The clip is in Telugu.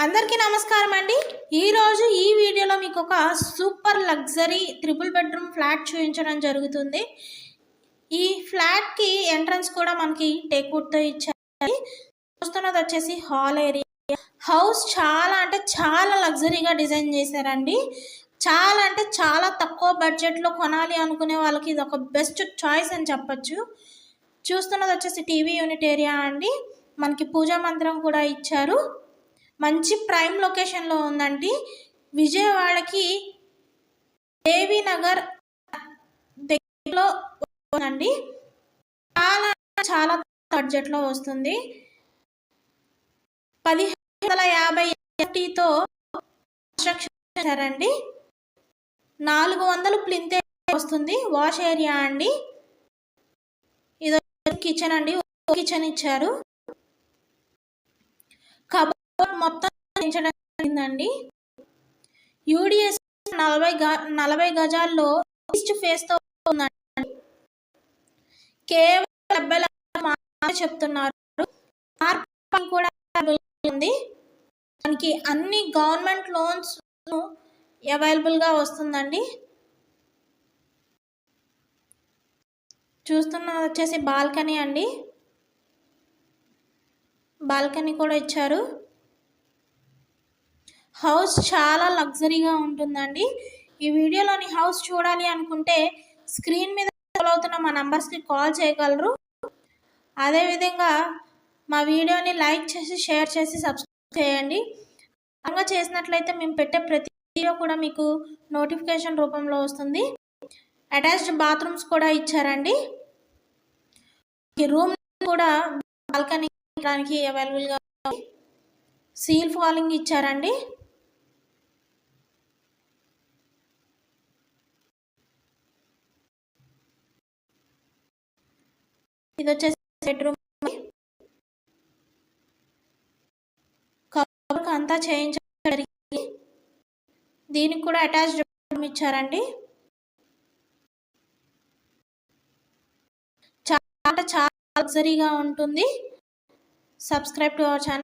అందరికీ నమస్కారం అండి. ఈరోజు ఈ వీడియోలో మీకు ఒక super luxury triple bedroom flat చూపించడం జరుగుతుంది. ఈ ఫ్లాట్కి ఎంట్రన్స్ కూడా మనకి టేక్వుడ్తో ఇచ్చారు. చూస్తున్నది వచ్చేసి హాల్ ఏరియా. హౌస్ చాలా అంటే చాలా లగ్జరీగా డిజైన్ చేశారండి. చాలా అంటే చాలా తక్కువ బడ్జెట్లో కొనాలి అనుకునే వాళ్ళకి ఇది ఒక బెస్ట్ చాయిస్ అని చెప్పచ్చు. చూస్తున్నది వచ్చేసి టీవీ యూనిట్ ఏరియా అండి. మనకి పూజా మందిరం కూడా ఇచ్చారు. మంచి ప్రైమ్ లొకేషన్లో ఉందండి. విజయవాడకి దేవీనగర్ దగ్గరలో ఉందండి. చాలా చాలా బడ్జెట్లో వస్తుంది. 1550తో కన్స్ట్రక్షన్ చేశారండి. 400 ప్లింత్ వస్తుంది. వాష్ ఏరియా అండి. ఇది కిచెన్ అండి. కిచెన్ ఇచ్చారు. కబోర్డ్ మొత్తం జరిగిందండి. యూడిఎస్ 40 గజాల్లో ఈస్ట్ ఫేస్ తో ఉందండి. కేవలం 70 లక్షలు మాత్రమే చెప్తున్నారు. పార్కింగ్ కూడా ఉంది. మనకి అన్ని గవర్నమెంట్ లోన్స్ అవైలబుల్గా వస్తుందండి. చూస్తున్నది వచ్చేసి బాల్కనీ అండి. బాల్కనీ కూడా ఇచ్చారు. హౌస్ చాలా లగ్జరీగా ఉంటుందండి. ఈ వీడియోలోని హౌస్ చూడాలి అనుకుంటే స్క్రీన్ మీద అవుతున్న మా నంబర్స్కి కాల్ చేయగలరు. అదేవిధంగా మా వీడియోని లైక్ చేసి షేర్ చేసి సబ్స్క్రైబ్ చేయండి. అలా చేసినట్లయితే మేము పెట్టే ప్రతి వీడియో కూడా మీకు నోటిఫికేషన్ రూపంలో వస్తుంది. అటాచ్డ్ బాత్రూమ్స్ కూడా ఇచ్చారండి. ఈ రూమ్ కూడా బాల్కనీ అవైలబుల్గా సీల్ ఫాలింగ్ ఇచ్చారండి. ఇది వచ్చేసి బెడ్రూమ్. కబోర్డ్ అంతా చేయించడం జరిగింది. దీనికి కూడా అటాచ్డ్ బెడ్రూమ్ ఇచ్చారండి. చాలా చాలా లగ్జరీగా ఉంటుంది. Subscribe to our channel.